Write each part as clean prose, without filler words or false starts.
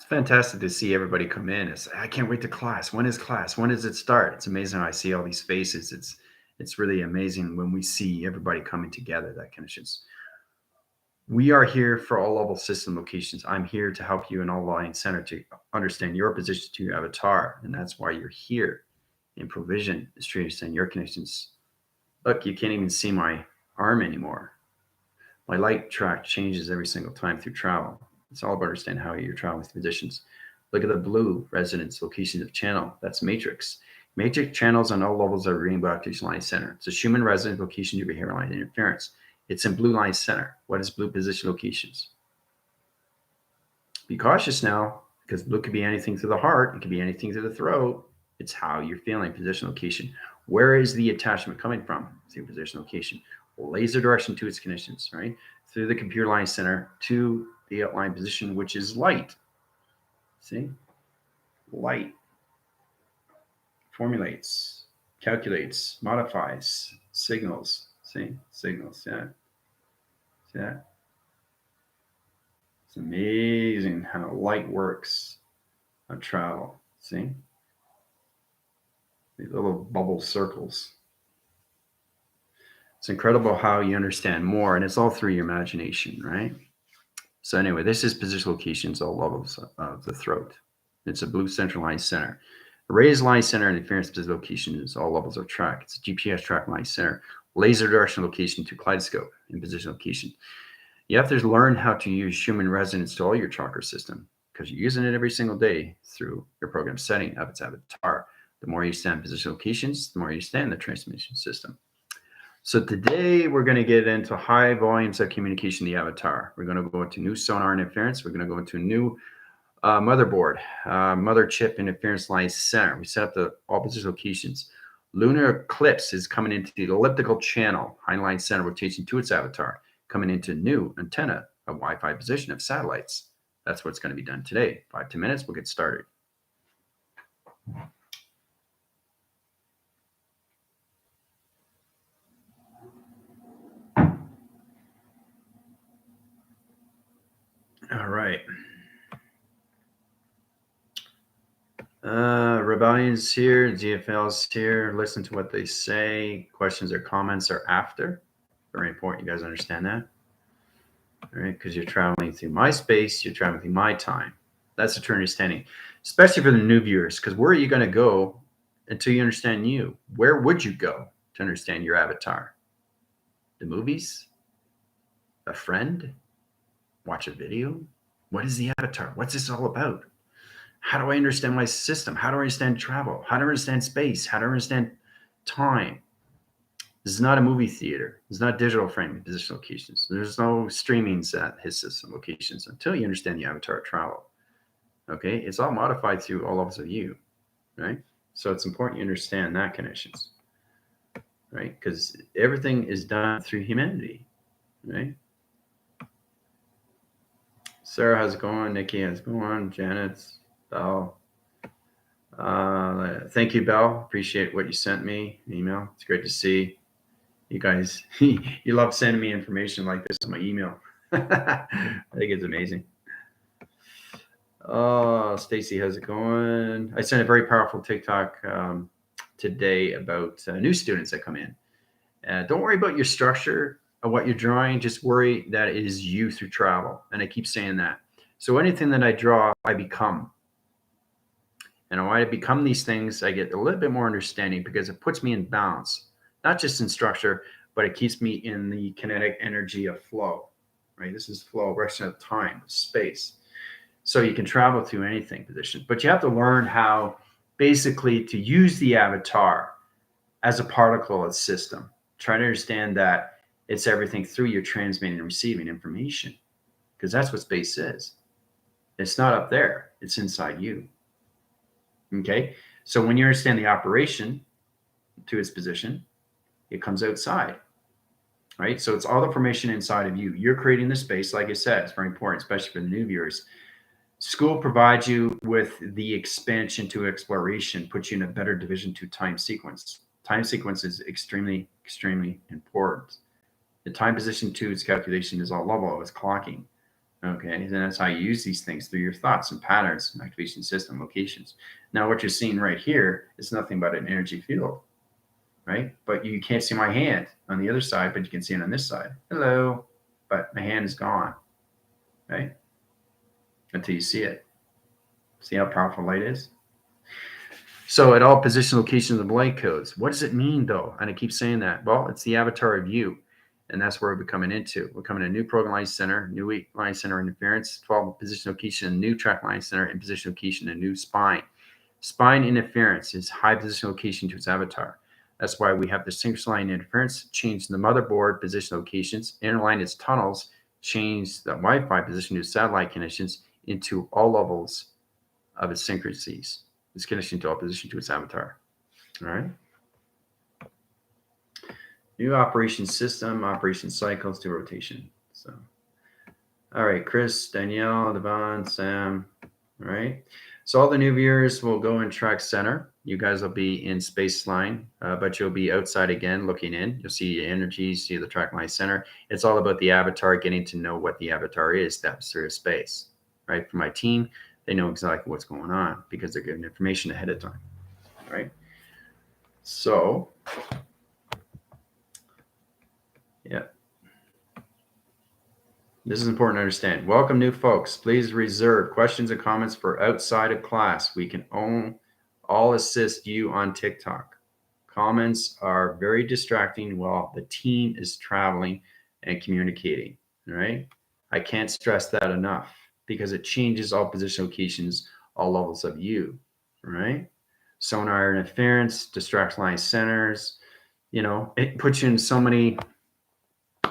fantastic to see everybody come in. I can't wait to class. When is class? When does it start? It's amazing how I see all these faces. It's really amazing when we see everybody coming together. That kind of shit. We are here for all level system locations. I'm here to help you in all line center to understand your position to your avatar, and that's why you're here. In provision is to understand your connections. Look, you can't even see my arm anymore. My light track changes every single time through travel. It's all about understanding how you're traveling with positions. Look at the blue resonance locations of channel. That's matrix. Matrix channels on all levels of rainbow activation line center. It's a Schumann resonance location of your hairline interference. It's in blue line center. What is blue position locations? Be cautious now, because blue could be anything to the heart. It could be anything to the throat. It's how you're feeling, position location. Where is the attachment coming from? See position location. Laser direction to its connections, right? Through the computer line center to the outline position, which is light. See? Light formulates, calculates, modifies, signals. See? Signals, yeah. See that? It's amazing how light works on travel. See? These little bubble circles. It's incredible how you understand more, and it's all through your imagination, right? So anyway, this is position locations, all levels of the throat. It's a blue central line center. A raised line center and interference position location is all levels of track. It's a GPS track line center. Laser direction location to kaleidoscope in position location. You have to learn how to use Schumann resonance to all your chakra system, because you're using it every single day through your program setting of its avatar. The more you understand position locations, the more you understand the transmission system. So today we're going to get into high volumes of communication in the avatar. We're going to go into new sonar interference. We're going to go into a new motherboard, mother chip interference line center. We set up the all position locations. Lunar eclipse is coming into the elliptical channel, Heinlein center rotation to its avatar, coming into new antenna, a Wi-Fi position of satellites. That's what's going to be done today. 5 to 10 minutes, we'll get started. All right. Rebellion's here, GFL's here. Listen to what they say. Questions or comments are after. Very important. You guys understand that? All right, because you're traveling through my space, you're traveling through my time. That's the true understanding, especially for the new viewers, because where are you going to go until you understand you? Where would you go to understand your avatar? The movies? A friend? Watch a video? What is the avatar? What's this all about? How do I understand my system? How do I understand travel? How do I understand space? How do I understand time? This is not a movie theater. It's not digital framing position locations. There's no streamings at his system locations until you understand the avatar travel. Okay, it's all modified through all levels of you, right? So it's important you understand that connections, right? Because everything is done through humanity, right? Sarah, how's it going? Nikki, how's it going? Janet, Belle. Thank you, Belle. Appreciate what you sent me, an email. It's great to see you guys. You love sending me information like this on my email. I think it's amazing. Oh, Stacy, how's it going? I sent a very powerful TikTok today about new students that come in. Don't worry about your structure of what you're drawing. Just worry that it is you through travel. And I keep saying that. So anything that I draw, I become. And when I become these things, I get a little bit more understanding because it puts me in balance, not just in structure, but it keeps me in the kinetic energy of flow, right? This is flow, direction of time, space. So you can travel through anything position, but you have to learn how basically to use the avatar as a particle of system. Try to understand that it's everything through you're transmitting and receiving information, because that's what space is. It's not up there, it's inside you. Okay, so when you understand the operation to its position, it comes outside, right? So it's all the information inside of you. You're creating the space, like I said, it's very important, especially for the new viewers. School provides you with the expansion to exploration, puts you in a better division to time sequence. Time sequence is extremely, extremely important. The time position to its calculation is all level of its clocking. Okay, and that's how you use these things through your thoughts and patterns and activation system locations. Now, what you're seeing right here is nothing but an energy field, right? But you can't see my hand on the other side, but you can see it on this side. Hello, but my hand is gone, right? Until you see it. See how powerful light is? So at all position locations of light codes, what does it mean though? And I keep saying that. Well, it's the avatar of you. And that's where we're coming into. We're coming to new program line center, new weak line center interference, 12 position location, new track line center, and position location, and new spine. Spine interference is high position location to its avatar. That's why we have the synchronous line interference, change the motherboard position locations, interline its tunnels, change the Wi-Fi position to satellite connections into all levels of its synchronicities. It's conditioned to opposition to its avatar. All right. New operation system, operation cycles to rotation. So, all right, Chris, Danielle, Devon, Sam. All right. So all the new viewers will go in track center. You guys will be in space line, but you'll be outside again, looking in. You'll see energy, see the track line center. It's all about the avatar, getting to know what the avatar is, that serious space. Right. For my team, they know exactly what's going on because they're given information ahead of time. All right. So, yeah. This is important to understand. Welcome, new folks. Please reserve questions and comments for outside of class. We can all assist you on TikTok. Comments are very distracting while the team is traveling and communicating. All right. I can't stress that enough because it changes all position locations, all levels of you. All right. Sonar interference, distract line centers. It puts you in so many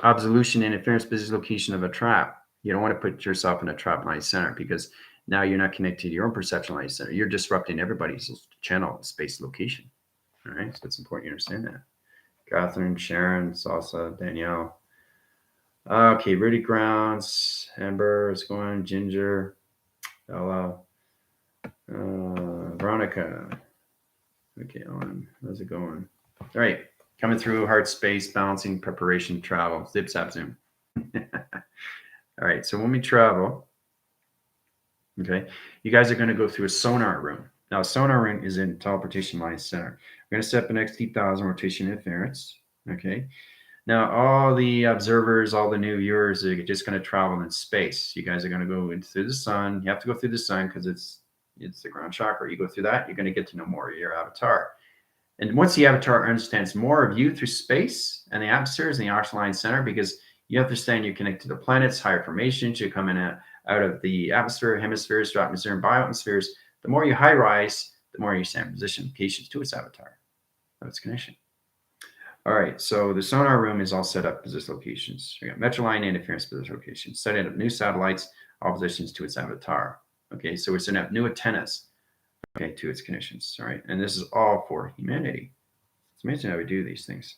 obsolution interference position location of a trap. You don't want to put yourself in a trap line center because now you're not connected to your own perception line center. You're disrupting everybody's channel space location. All right. So it's important you understand that. Catherine, Sharon, Salsa, Danielle. Okay. Rudy Grounds, Amber is going, Ginger, Ella, Veronica. Okay, Ellen. How's it going? All right. Coming through hard space, balancing, preparation, travel. Zip, zap, zoom. All right. So when we travel, okay, you guys are going to go through a sonar room. Now, a sonar room is in teleportation line center. We're going to set up an XT1000 rotation interference. Okay. Now, all the observers, all the new viewers are just going to travel in space. You guys are going to go through the sun. You have to go through the sun because it's the ground chakra. You go through that, you're going to get to know more of your avatar. And once the avatar understands more of you through space and the atmospheres and the oxygen line center, because you understand you're connected to the planets, higher formations, you're coming out of the atmosphere, hemispheres, stratospheric, and bioatmospheres. The more you high rise, the more you stand position locations to its avatar of its connection. All right, so the sonar room is all set up position locations. We got metroline interference position locations, setting up new satellites, all positions to its avatar. Okay, so we're setting up new antennas, okay, to its conditions. All right, and this is all for humanity. It's amazing how we do these things.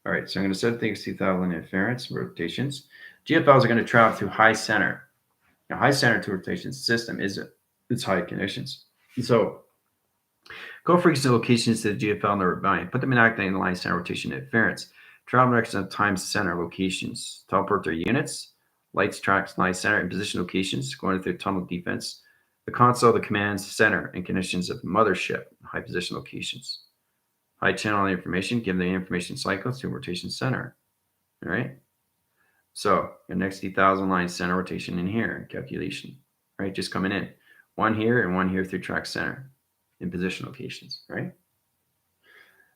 All right, so I'm going to set things 2000 interference rotations. GFLs are going to travel through high center. Now, high center to rotation system is its high conditions. So go frequency locations to the GFL and the rebellion. Put them in acting line center rotation interference. Travel direction of time center locations. Teleport their units. Lights, tracks, line center, and position locations. Going through tunnel defense. The console, the commands, center, and conditions of mothership. High position locations. High channel information. Give the information cycles to rotation center. All right. So the next 1000 line center rotation in here. Calculation. All right. Just coming in. One here and one here through track center. In position locations, right?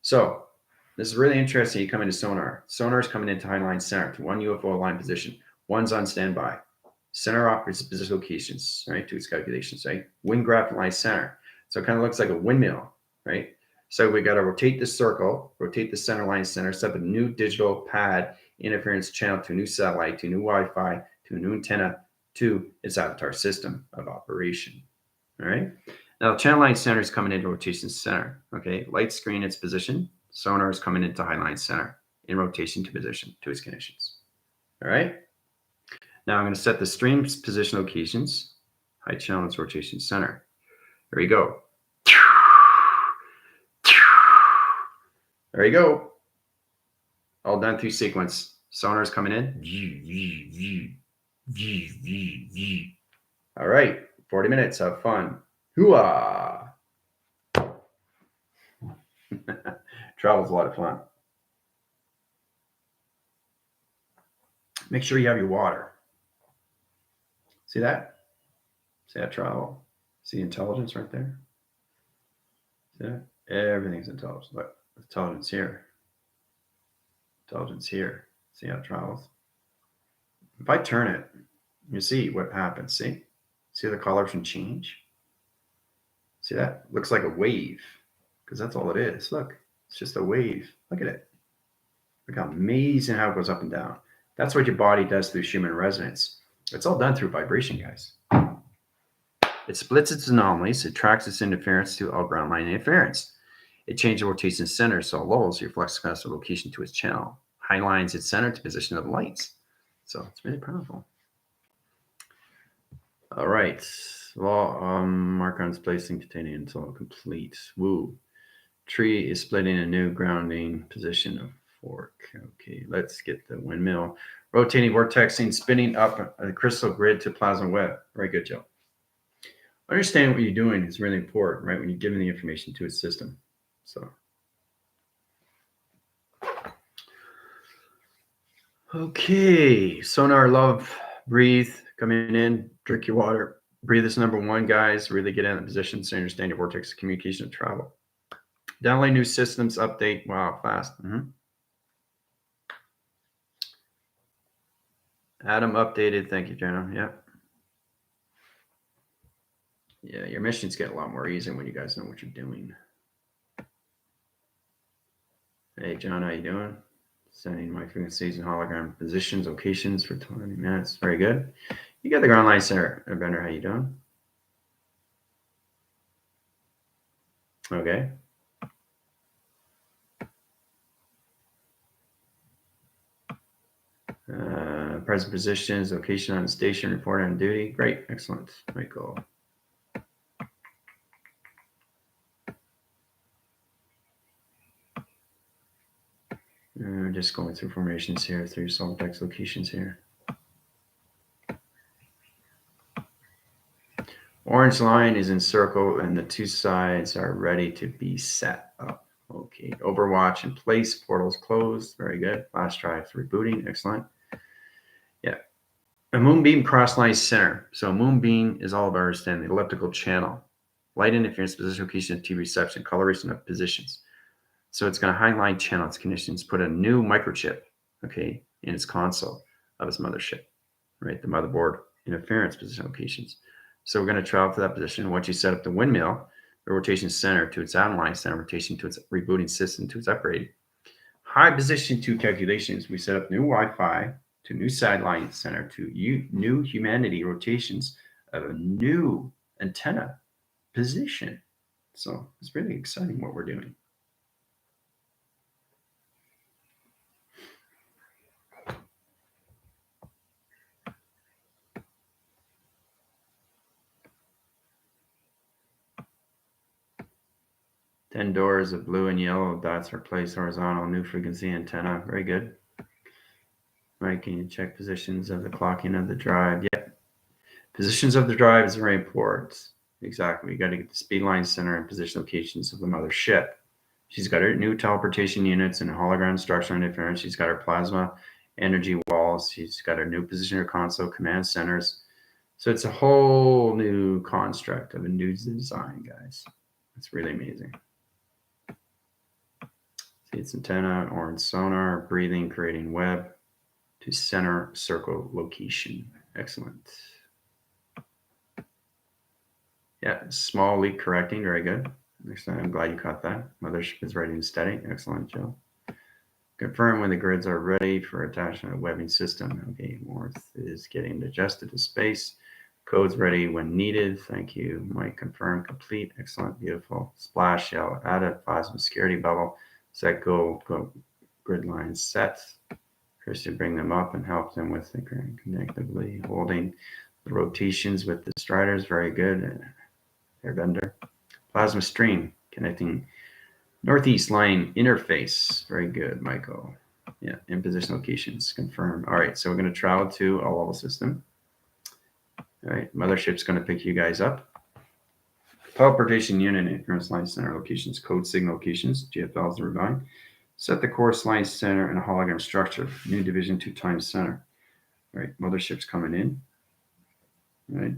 So this is really interesting. You come into sonar. Sonar is coming into high line center to one UFO line position. One's on standby. Center operates position locations, right, to its calculations, right? Wind graph line center. So it kind of looks like a windmill, right? So we got to rotate the circle, rotate the center line center, set up a new digital pad interference channel to a new satellite, to a new Wi-Fi, to a new antenna, to its avatar system of operation, all right? Now, channel line center is coming into rotation center. Okay, light screen its position. Sonar is coming into high line center in rotation to position to its conditions. All right. Now I'm going to set the stream's position locations. High channel its rotation center. There we go. There you go. All done through sequence. Sonar is coming in. All right, 40 minutes. Have fun. Hooah! Travel's a lot of fun. Make sure you have your water. See that? See that travel? See intelligence right there? See that? Everything's intelligence. Look, intelligence here. Intelligence here. See how it travels? If I turn it, you see what happens. See? See the colors can change? See that? Looks like a wave. Because that's all it is. Look. It's just a wave. Look at it. Look how amazing how it goes up and down. That's what your body does through Schumann resonance. It's all done through vibration, guys. It splits its anomalies. It tracks its interference to all ground line interference. It changes the rotation center, so it lowers the reflex capacitor location to its channel. Highlines its center to position of the lights. So it's really powerful. All right. Well, Marcon's placing containing until complete. Woo. Tree is splitting a new grounding position of fork. Okay, let's get the windmill. Rotating vortexing, spinning up a crystal grid to plasma web. Very good, Joe. Understand what you're doing is really important, right? When you're giving the information to a system. So, okay, sonar, love, breathe, coming in, drink your water. Breathe is number one, guys. Really get in the position so you understand your vortex communication and travel. Download new systems, update. Wow, fast. Adam updated. Thank you, Jenna. Yep. Yeah, your missions get a lot more easy when you guys know what you're doing. Hey, John, how you doing? Sending my frequencies and hologram positions, locations for 20 minutes. Very good. You got the ground line center. Bender, how you doing? Okay. Present positions, location on the station, report on duty. Great, excellent. Very cool. Just going through formations here, through solvex locations here. Orange line is in circle and the two sides are ready to be set up. Okay, overwatch in place, portals closed. Very good. Flash drive rebooting. Excellent. Yeah. A moonbeam cross-line center. So a moonbeam is all about understanding the elliptical channel, light interference, position, location, T reception, coloration of positions. So it's going to highlight channel its conditions, put a new microchip, okay, in its console of its mothership, right? The motherboard interference position locations. So we're going to travel to that position. Once you set up the windmill, the rotation center to its outline center, rotation to its rebooting system to its upgrade. High position to calculations. We set up new Wi-Fi to new sideline center to new humanity rotations of a new antenna position. So it's really exciting what we're doing. Ten doors of blue and yellow dots are placed horizontal, new frequency antenna. Very good. Right, can you check positions of the clocking of the drive? Yep. Positions of the drive is very important. Exactly. You got to get the speed line center and position locations of the mothership. She's got her new teleportation units and hologram structural interference. She's got her plasma energy walls. She's got her new positioner console, command centers. So it's a whole new construct of a new design, guys. It's really amazing. See, it's antenna, orange sonar, breathing, creating web to center circle location. Excellent. Yeah, small leak correcting. Very good. Excellent. I'm glad you caught that. Mothership is ready and steady. Excellent, Joe. Confirm when the grids are ready for attachment of webbing system. Okay, North is getting adjusted to space. Code's ready when needed. Thank you, Mike. Confirm complete. Excellent, beautiful. Splash shell added. Plasma security bubble. Set go grid lines set. Christian bring them up and help them with the connectively holding the rotations with the striders. Very good. Airbender. Plasma stream connecting northeast line interface. Very good, Michael. Yeah, in position locations. Confirm. All right, so we're going to travel to a level system. All right, mothership's going to pick you guys up. Teleportation unit, interference line center locations, code signal locations, GFLs are refined. Set the course line center in a hologram structure, new division 2 times center. All right, mothership's coming in. All right,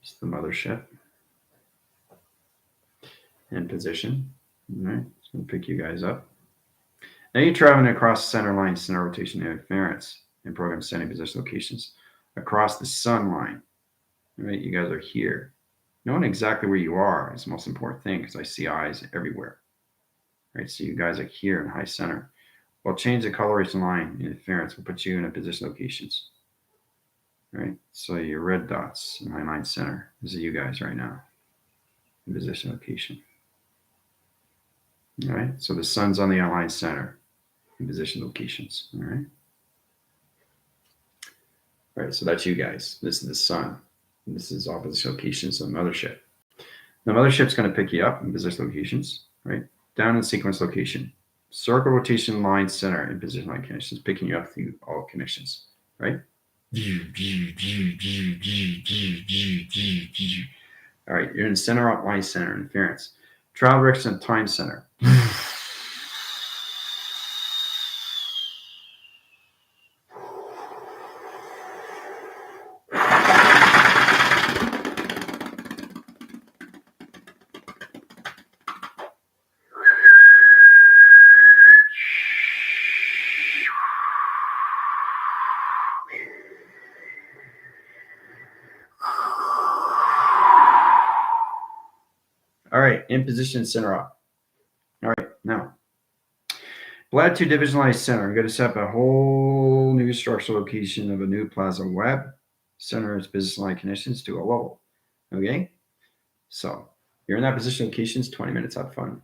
it's the mothership in position. All right, it's going to pick you guys up. Now you're traveling across center line, center rotation, interference, and program setting position locations across the sun line. All right, you guys are here. Knowing exactly where you are is the most important thing because I see eyes everywhere. All right, so you guys are here in high center. We'll change the coloration line interference. We'll put you in a position locations. All right, so your red dots in high line center. This is you guys right now in position location. All right, so the sun's on the outline center in position locations. All right. All right, so that's you guys. This is the sun. And this is all position locations of the mothership. The mothership's going to pick you up in position locations, right? Down in sequence location. Circle rotation line center in position line connections, picking you up through all connections, right? All right, you're in center outline center interference. Travel direction time center. All right, in position, center up. All right, now, Blad 2 divisionalized center. I'm going to set up a whole new structural location of a new plasma web. Center is business line connections to a level. Okay, so you're in that position locations, 20 minutes, have fun.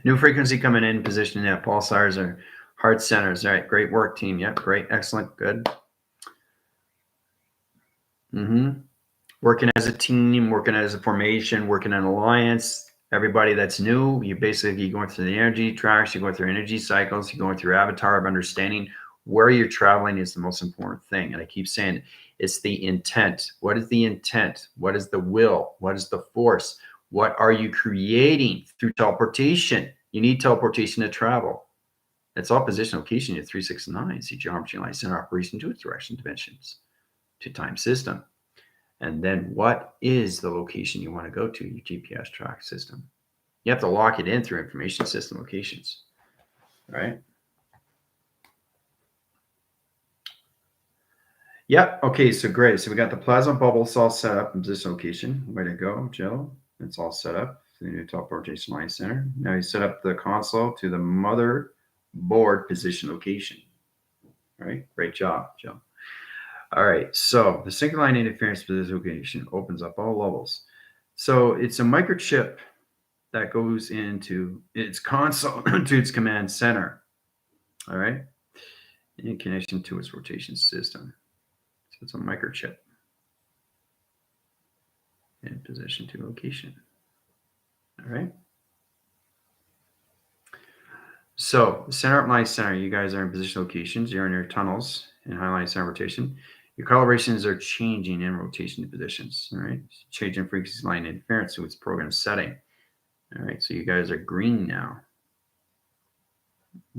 New frequency coming in position. Yeah, pulsars are heart centers. All right, great work, team. Yep, great, excellent, good. Working as a team, working as a formation, working an alliance. Everybody that's new, you basically going through the energy tracks, you're going through energy cycles, you're going through avatar of understanding. Where you're traveling is the most important thing. And I keep saying it's the intent. What is the intent? What is the will? What is the force? What are you creating through teleportation? You need teleportation to travel. It's all position location. You're 3, 6, and 9. See geometry line center operation to its direction dimensions to time system. And then what is the location you want to go to, your GPS track system? You have to lock it in through information system locations, right? Yep. Okay, so great. So we got the plasma bubbles all set up in this location. Way to go, Jill. It's all set up. The new teleportation line center. Now you set up the console to the motherboard position location. All right, great job, Jill. All right, so the single line interference position location opens up all levels. So it's a microchip that goes into its console to its command center. All right, in connection to its rotation system. So it's a microchip in position to location. All right. So the center up line center, you guys are in position locations. You're in your tunnels in highline center rotation. Your calibrations are changing in rotation positions. All right. Changing frequency line interference to its program setting. All right. So you guys are green now.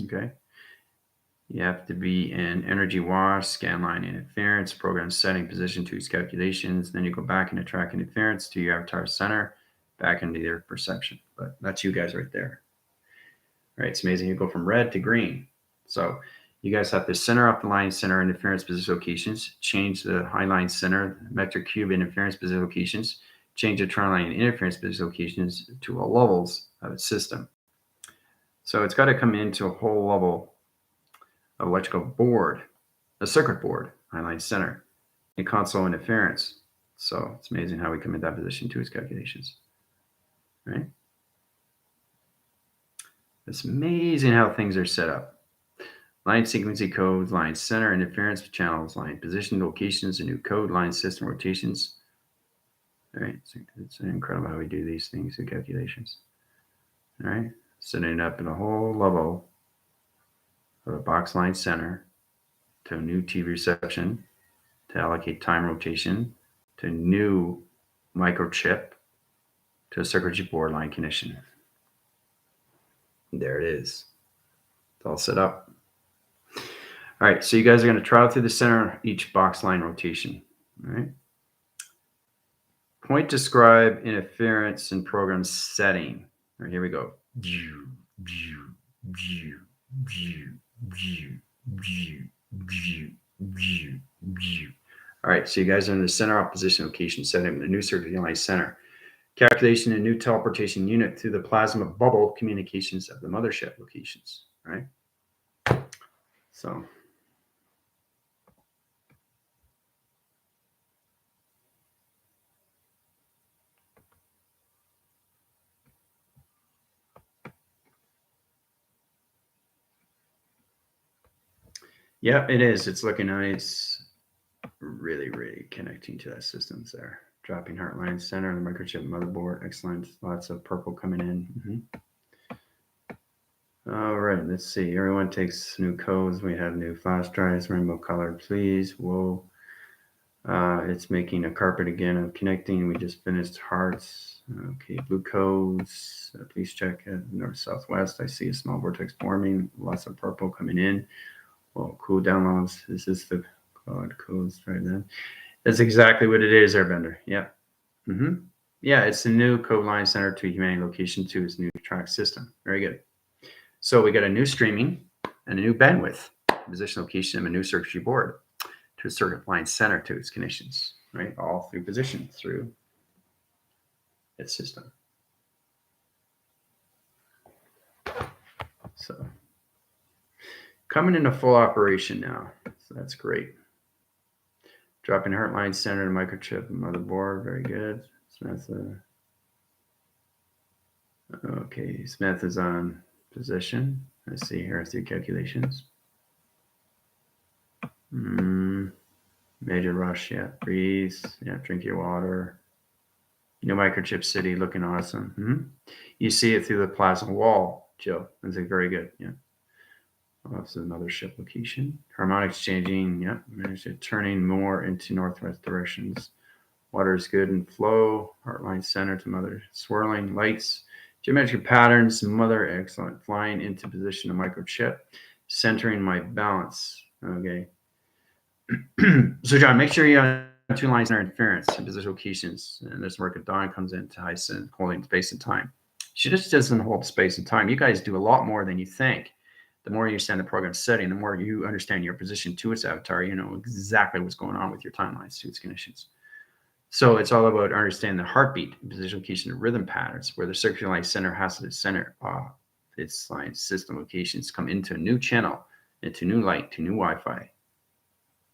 Okay. You have to be in energy wash, scan line interference, program setting position to its calculations. Then you go back into track interference to your avatar center, back into your perception. But that's you guys right there. All right. It's amazing. You go from red to green. So you guys have to center up the line center interference position locations, change the high line center metric cube interference position locations, change the trend line interference position locations to all levels of its system. So it's got to come into a whole level of electrical board, a circuit board, high line center, and console interference. So it's amazing how we come in that position to its calculations, right? It's amazing how things are set up. Line sequencing codes, line center interference channels, line position locations, a new code, line system rotations. All right, it's incredible how we do these things and calculations. All right, setting it up in a whole level of a box line center to a new TV reception, to allocate time rotation, to a new microchip, to a circuitry board line connection. There it is. It's all set up. All right, so you guys are going to travel through the center each box line rotation. All right. Point describe interference in program setting. All right, here we go. All right, so you guys are in the center opposition location setting the new circuit line center. Calculation and new teleportation unit through the plasma bubble communications of the mothership locations. All right. So. Yeah, it is. It's looking nice. Really, really connecting to that systems there. Dropping heartline center, the microchip motherboard. Excellent. Lots of purple coming in. All right, let's see. Everyone takes new codes. We have new flash drives, rainbow color, please. Whoa. It's making a carpet again of connecting. We just finished hearts. Okay, blue codes. Please check north southwest. I see a small vortex forming. Lots of purple coming in. Well, cool downloads. Is this the quad codes right then? That's exactly what it is, Airbender. Yeah. Yeah, it's the new code line center to humanity location to its new track system. Very good. So we got a new streaming and a new bandwidth position location and a new circuitry board to a circuit line center to its connections, right? All through position through its system. So coming into full operation now. So that's great. Dropping heartline center to microchip and motherboard. Very good. Smith. Okay, Smith is on position. Let's see here through calculations. Major rush, yeah. Breathe, yeah. Drink your water. New microchip city looking awesome. You see it through the plasma wall, Joe. That's like very good, yeah. That's another ship location. Harmonics changing, yeah. Turning more into northwest directions. Water is good and flow. Heartline center to mother. Swirling lights. Geometric patterns. Mother, excellent. Flying into position of microchip. Centering my balance. Okay. So, John, make sure you have two lines in our interference in position locations. And this work at Dawn comes into Hyson, holding space and time. She just doesn't hold space and time. You guys do a lot more than you think. The more you understand the program setting, the more you understand your position to its avatar, you know exactly what's going on with your timelines to its conditions. So it's all about understanding the heartbeat, position location, and rhythm patterns, where the circular line center has to center its line system locations come into a new channel, into new light, to new Wi-Fi,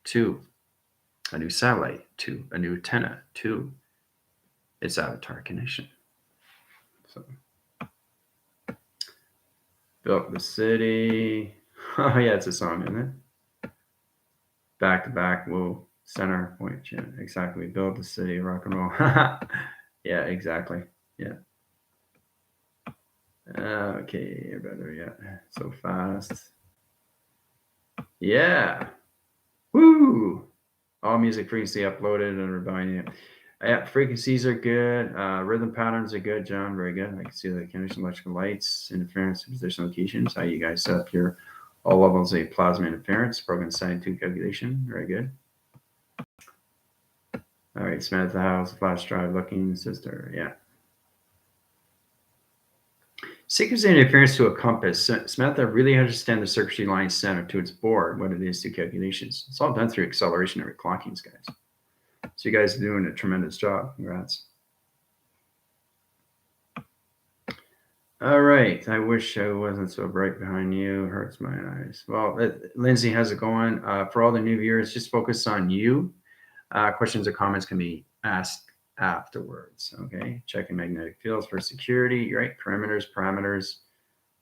to a new satellite, to a new antenna, to its avatar connection. So built the city. Oh yeah, it's a song, isn't it? Back to back, whoa, center point. Yeah, exactly. We built the city, rock and roll. Yeah, exactly. Yeah. Okay, better. Yeah, so fast. Yeah. Woo! All music frequency uploaded and we're buying it. Yeah, frequencies are good. Rhythm patterns are good, John. Very good. I can see the condition, electrical lights, interference, position locations. How you guys set up your all levels of plasma interference, program setting to calculation. Very good. All right, Smith the house, flash drive looking, sister. Yeah. Sequencing interference to a compass. Samantha really understand the circuitry line center to its board, what it is to calculations. It's all done through acceleration and reclockings, guys. So you guys are doing a tremendous job. Congrats. All right. I wish I wasn't so bright behind you. Hurts my eyes. Well, Lindsay, how's it going? For all the new viewers, just focus on you. Questions or comments can be asked afterwards. Okay. Checking magnetic fields for security, right? Parameters.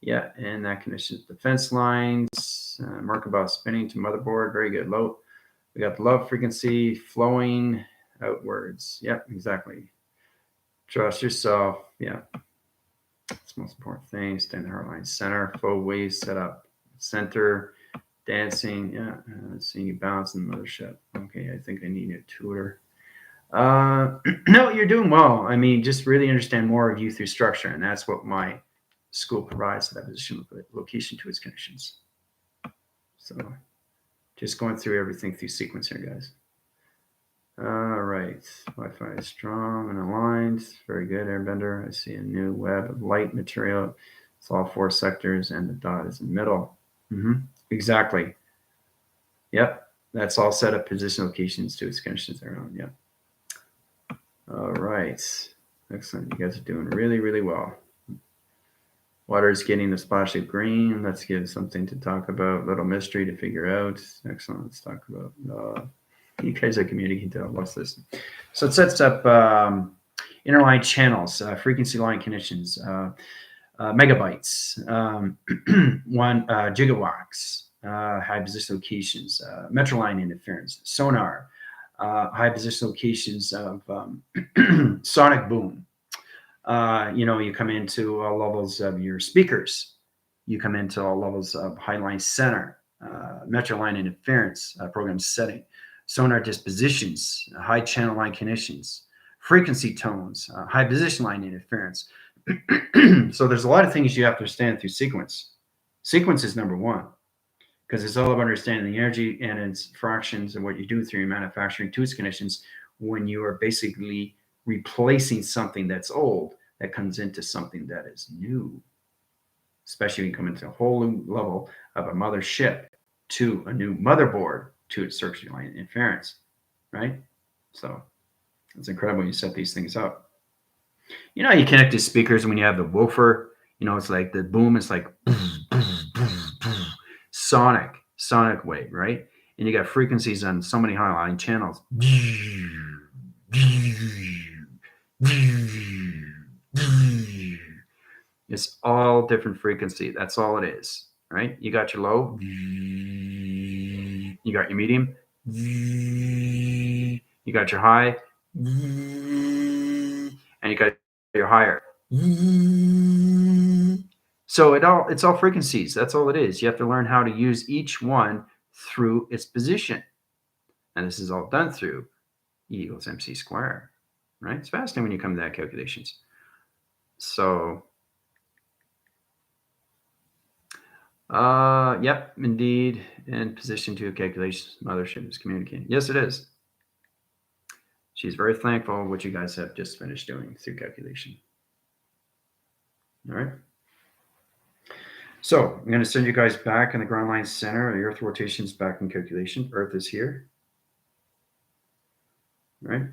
Yeah. And that conditions defense lines. Merkabah spinning to motherboard. Very good. Low. We got the low frequency flowing outwards. Yep, exactly. Trust yourself. Yeah. That's the most important thing. Stay in the heart line center. Faux waves set up. Center. Dancing. Yeah. Seeing you bounce in the mothership. Okay. I think I need a tutor. No, you're doing well. I mean, just really understand more of you through structure. And that's what my school provides, that position, location to its connections. So just going through everything through sequence here, guys. All right. Wi-Fi is strong and aligned. Very good, Airbender. I see a new web of light material. It's all 4 sectors, and the dot is in the middle. Exactly. Yep. That's all set up position locations to its connections around. Yep. All right. Excellent. You guys are doing really, really well. Water is getting the splash of green. Let's give something to talk about. Little mystery to figure out. Excellent. Let's talk about. You guys are communicating. What's this? So it sets up interline channels, frequency line connections, megabytes, 1 gigawatts, high position locations, metro line interference, sonar, high position locations of sonic boom. You come into levels of your speakers. You come into all levels of high line center, metro line interference, program setting, sonar dispositions, high channel line connections, frequency tones, high position line interference. So there's a lot of things you have to understand through sequence. Sequence is number 1, because it's all about understanding the energy and its fractions and what you do through your manufacturing to its connections when you are basically replacing something that's old that comes into something that is new, especially when you come into a whole new level of a mothership to a new motherboard to its circuit line interference, right? So it's incredible when you set these things up. You know, you connect to speakers when you have the woofer, it's like the boom is like sonic wave, right? And you got frequencies on so many high line channels. It's all different frequency. That's all it is, right? You got your low, you got your medium, you got your high, and you got your higher. So it's all frequencies. That's all it is. You have to learn how to use each one through its position. And this is all done through E equals MC squared, right? It's fascinating when you come to that calculations. So, yep, indeed. In position to calculations, mothership is communicating. Yes, it is. She's very thankful for what you guys have just finished doing through calculation. All right. So I'm going to send you guys back in the ground line center. The Earth rotation is back in calculation. Earth is here. Right?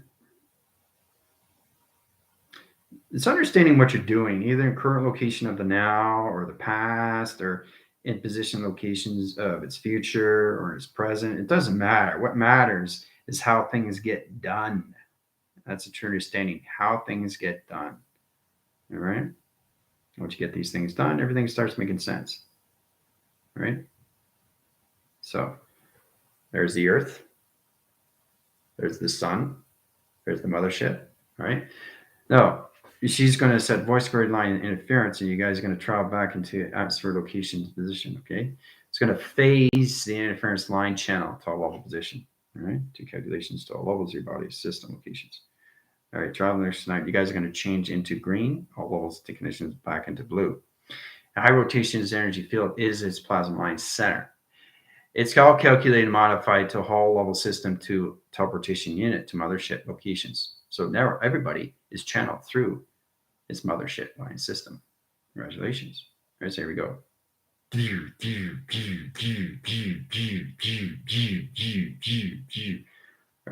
It's understanding what you're doing, either in current location of the now or the past, or in position locations of its future or its present. It doesn't matter. What matters is how things get done. That's a true understanding, how things get done. All right? Once you get these things done, everything starts making sense. Right? So there's the Earth. There's the sun. There's the mothership. Right? Now, she's going to set voice grid line interference, and you guys are going to travel back into atmosphere location position. Okay, it's going to phase the interference line channel to all level position. All right, to calculations to all levels of your body system locations. All right, travelers tonight, you guys are going to change into green, all levels to conditions back into blue. A high rotation's energy field is its plasma line center. It's all calculated and modified to a whole level system to teleportation unit to mothership locations. So now everybody is channeled through its mothership line system. Congratulations. All right, so here we go. There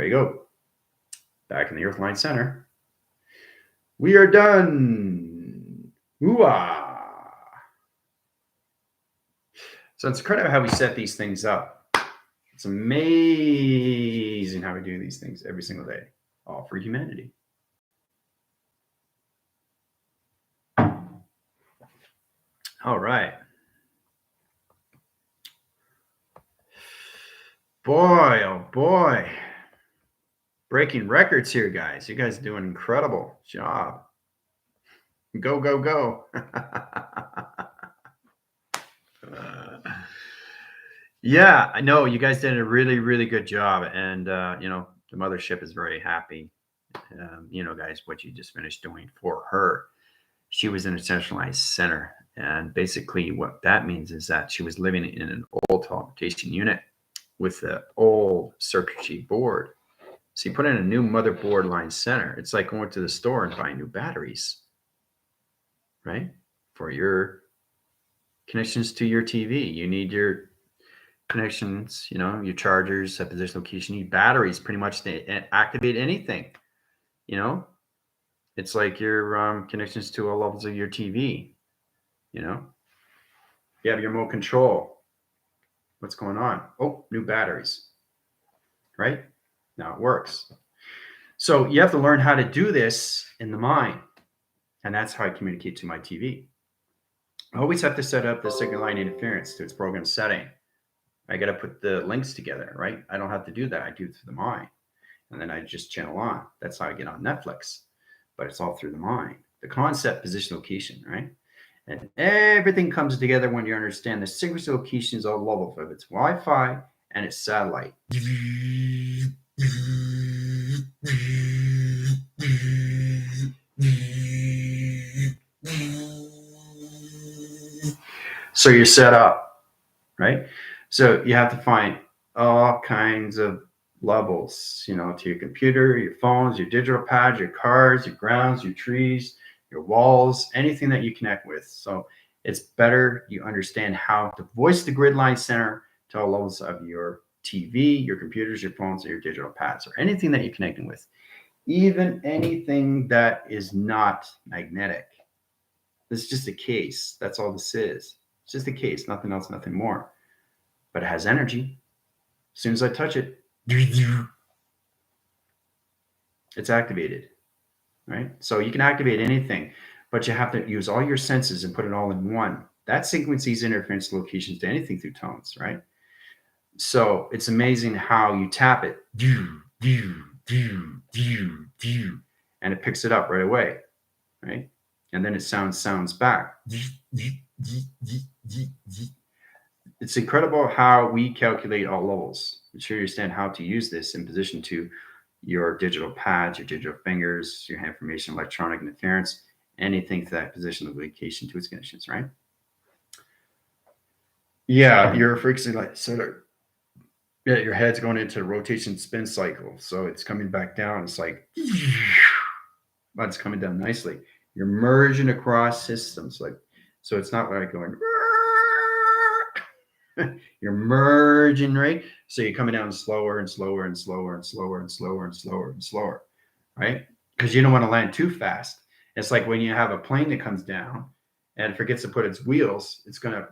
you go. Back in the Earth line center. We are done. Ooh-ah. So it's incredible how we set these things up. It's amazing how we do these things every single day, all for humanity. All right. Boy, oh boy. Breaking records here, guys. You guys are doing an incredible job. Go, go, go. Yeah, I know you guys did a really, really good job. And, the mothership is very happy. Guys, what you just finished doing for her. She was in a centralized center. And basically, what that means is that she was living in an old teleportation unit with the old circuitry board. So you put in a new motherboard line center. It's like going to the store and buying new batteries, right? For your connections to your TV. You need your connections, your chargers at position location. You need batteries pretty much to activate anything, you know? It's like your connections to all levels of your TV, you know? You have your remote control. What's going on? Oh, new batteries, right? Now it works. So you have to learn how to do this in the mind. And that's how I communicate to my TV. I always have to set up the signal line interference to its program setting. I got to put the links together, right? I don't have to do that. I do it through the mind. And then I just channel on. That's how I get on Netflix. But it's all through the mind. The concept, position, location, right? And everything comes together when you understand the frequency locations all levels of its Wi-Fi and its satellite. So you're set up, right? So you have to find all kinds of levels, to your computer, your phones, your digital pads, your cars, your grounds, your trees, your walls, anything that you connect with. So it's better you understand how to voice the grid line center to all levels of your TV, your computers, your phones, or your digital pads, or anything that you're connecting with. Even anything that is not magnetic. This is just a case. That's all this is. It's just a case, nothing else, nothing more. But it has energy. As soon as I touch it, it's activated, right? So you can activate anything, but you have to use all your senses and put it all in one. That sequences interference locations to anything through tones, right? So it's amazing how you tap it, and it picks it up right away, right? And then it sounds back. It's incredible how we calculate all levels. I'm sure you understand how to use this in position to your digital pads, your digital fingers, your information, electronic interference, anything to that position of location to its conditions, right? Yeah, your frequency light center. Yeah, your head's going into a rotation spin cycle. So it's coming back down. It's like, but it's coming down nicely. You're merging across systems. So it's not like going, you're merging, right? So you're coming down slower and slower and slower and slower and slower and slower and slower, right? Because you don't want to land too fast. It's like when you have a plane that comes down and forgets to put its wheels, it's going to,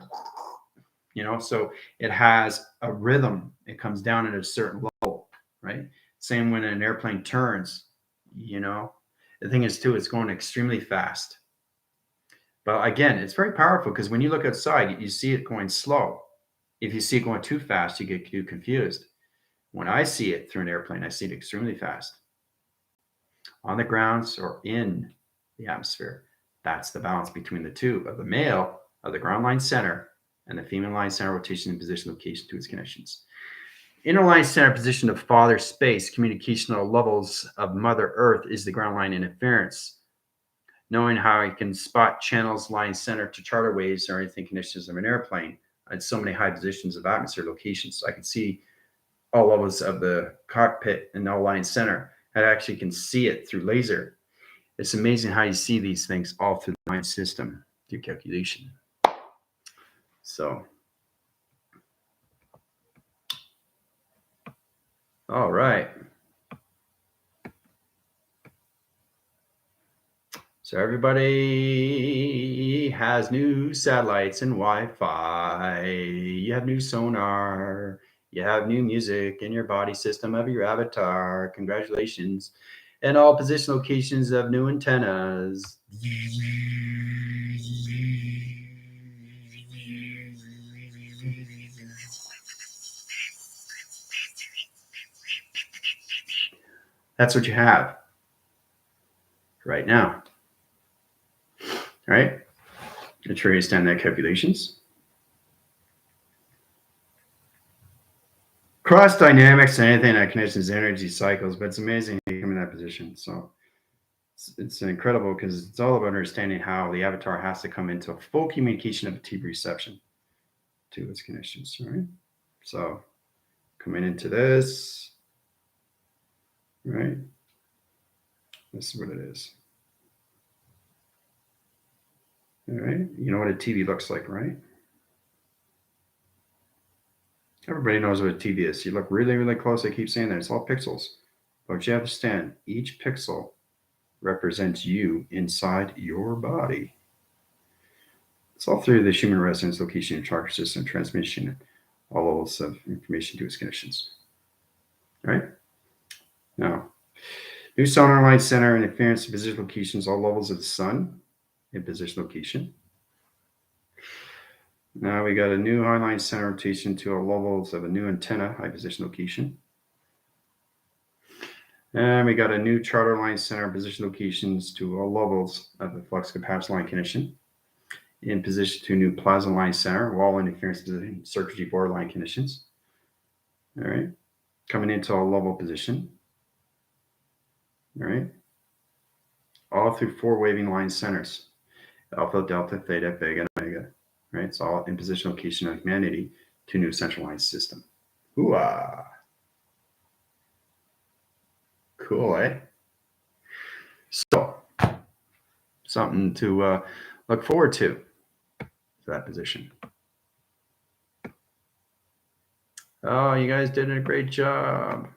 so it has a rhythm. It comes down at a certain level, right? Same when an airplane turns, the thing is too, it's going extremely fast. But again, it's very powerful because when you look outside, you see it going slow. If you see it going too fast, you get too confused. When I see it through an airplane, I see it extremely fast. On the grounds or in the atmosphere, that's the balance between the two of the male of the ground line center and the female line center rotation and position location to its connections. Inner line center position of father space, communicational levels of Mother Earth is the ground line interference. Knowing how I can spot channels line center to charter waves or anything connections of an airplane at so many high positions of atmosphere locations. So I can see all levels of the cockpit and all line center. I actually can see it through laser. It's amazing how you see these things all through the mind system through calculation. So, all right. So everybody has new satellites and Wi-Fi. You have new sonar. You have new music in your body system of your avatar. Congratulations. And all position locations of new antennas. That's what you have right now. right? The trace down that calculations. Cross dynamics and anything that connects energy cycles, but it's amazing you come in that position. So it's incredible because it's all about understanding how the avatar has to come into a full communication of a TV reception to its connections, right? So coming into this, right? This is what it is. All right. You know what a TV looks like, right? Everybody knows what a TV is. You look really, really close. I keep saying that. It's all pixels. But you understand, each pixel represents you inside your body. It's all through the human resonance, location, and chakra system, transmission, all levels of information to its connections. Right? Now, new sonar line center and interference to position locations, all levels of the sun in position location. Now we got a new highline center rotation to all levels of a new antenna, high position location. And we got a new charter line center position locations to all levels of the flux capacitor line connection. In position to new plasma line center, wall interference position, circuitry board line conditions. All right. Coming into a level position. All right. All through 4 waving line centers. Alpha, delta, theta, vega, and omega. Right. It's all in position location of humanity to new centralized system. Hoo-ah. Cool, eh? So, something to look forward to that position. Oh, you guys did a great job.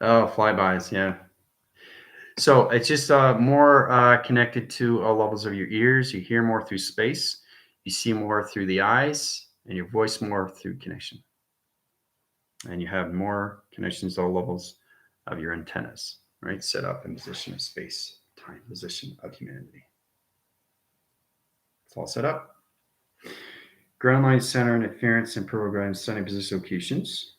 Oh, flybys, yeah. So it's just more connected to all levels of your ears. You hear more through space. You see more through the eyes, and your voice more through connection. And you have more connections to all levels of your antennas, right? Set up in position of space, time, position of humanity. It's all set up. Ground line center interference and program setting position locations.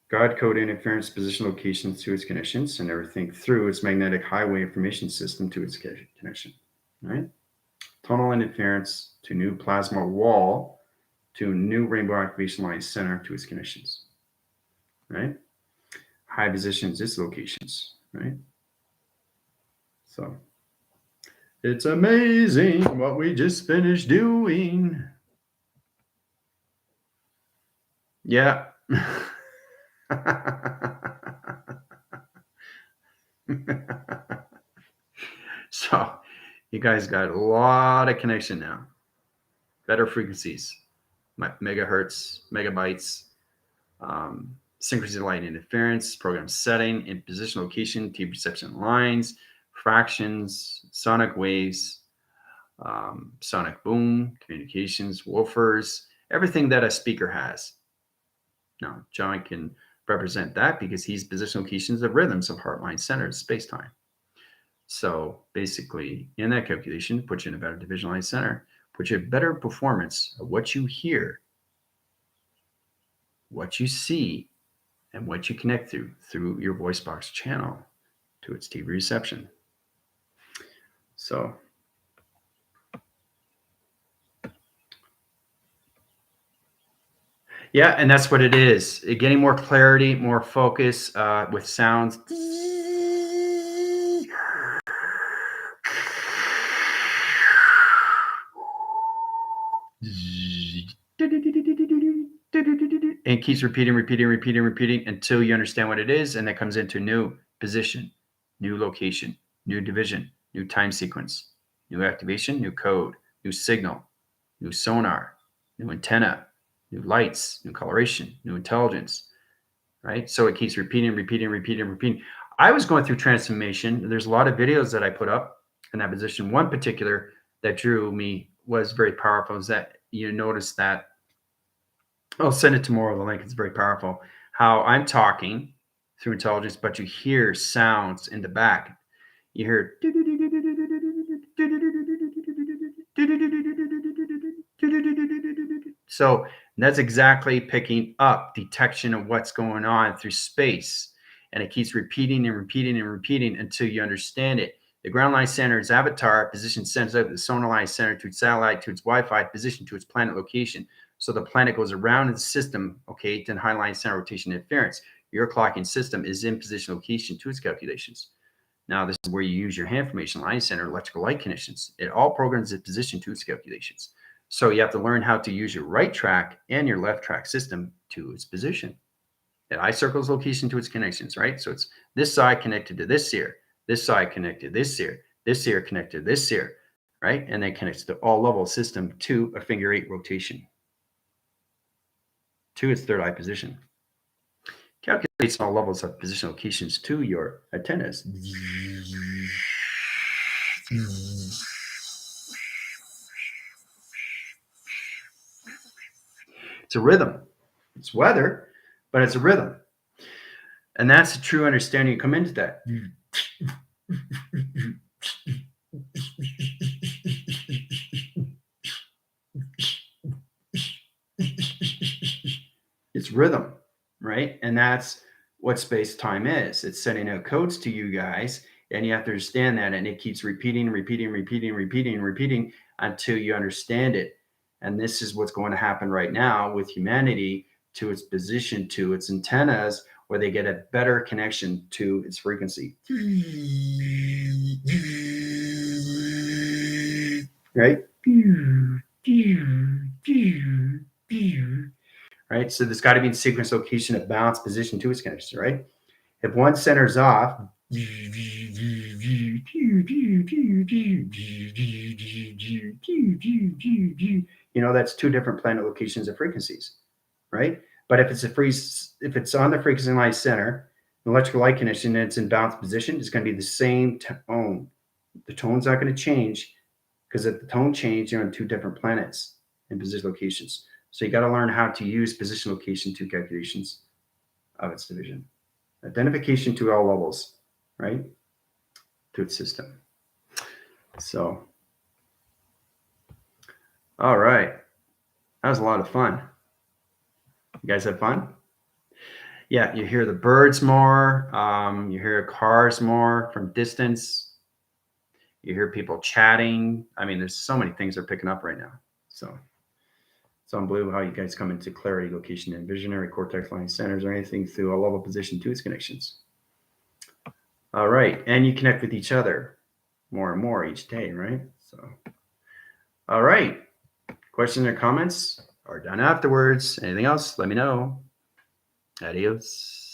God code interference position locations to its connections and everything through its magnetic highway information system to its connection, right? Tonal interference to new plasma wall to new rainbow activation line center to its connections, right? High positions, its locations, right? So it's amazing what we just finished doing. Yeah. So you guys got a lot of connection now. Better frequencies, megahertz, megabytes, synchronous light interference, program setting, in position location, TV reception lines, fractions, sonic waves, sonic boom, communications, woofers, everything that a speaker has. Now, John can represent that because he's position locations of rhythms of heartline centers, space-time. So basically, in that calculation, put you in a better division line center, put you a better performance of what you hear, what you see, and what you connect through your voice box channel to its TV reception. So yeah, and that's what it is. Getting more clarity, more focus with sounds. And it keeps repeating until you understand what it is, and that comes into new position, new location, new division, new time sequence, new activation, new code, new signal, new sonar, new antenna, new lights, new coloration, new intelligence, right? So it keeps repeating. I was going through transformation. There's a lot of videos that I put up in that position. One particular that drew me was very powerful is that you notice that, I'll send it tomorrow, the link, it's very powerful, how I'm talking through intelligence, but you hear sounds in the back. You hear so And that's exactly picking up detection of what's going on through space. And it keeps repeating and repeating and repeating until you understand it. The ground line center is avatar, position sends out the sonar line center to its satellite, to its Wi-Fi, position to its planet location. So the planet goes around the system, okay, to high line center rotation interference. Your clocking system is in position location to its calculations. Now, this is where you use your hand formation line center, electrical light conditions. It all programs its position to its calculations. So you have to learn how to use your right track and your left track system to its position. It eye circles location to its connections, right? So it's this side connected to this ear, this side connected to this ear connected to this ear, right? And then connects to all level system to a finger 8 rotation to its third eye position. Calculates all levels of position locations to your antennas. It's a rhythm. It's weather, but it's a rhythm. And that's a true understanding. You come into that. It's rhythm, right? And that's what space-time is. It's sending out codes to you guys, and you have to understand that. And it keeps repeating until you understand it. And this is what's going to happen right now with humanity to its position, to its antennas, where they get a better connection to its frequency. Right? Right? So there's got to be a sequence location of balance position to its connection, right? If one center's off, you know, that's two different planet locations of frequencies, right? But if it's on the frequency line center, an electrical light condition, and it's in balanced position, it's going to be the same tone. The tone's not going to change, because if the tone changes, you're on two different planets in position locations. So you got to learn how to use position location to calculations of its division. Identification to all levels, right? To its system. So, all right. That was a lot of fun. You guys have fun? Yeah, you hear the birds more. You hear cars more from distance. You hear people chatting. I mean, there's so many things they're picking up right now. So it's unbelievable how you guys come into clarity, location, and visionary cortex line centers or anything through a level position to its connections. All right. And you connect with each other more and more each day, right? So, all right. Questions or comments are done afterwards. Anything else? Let me know. Adios.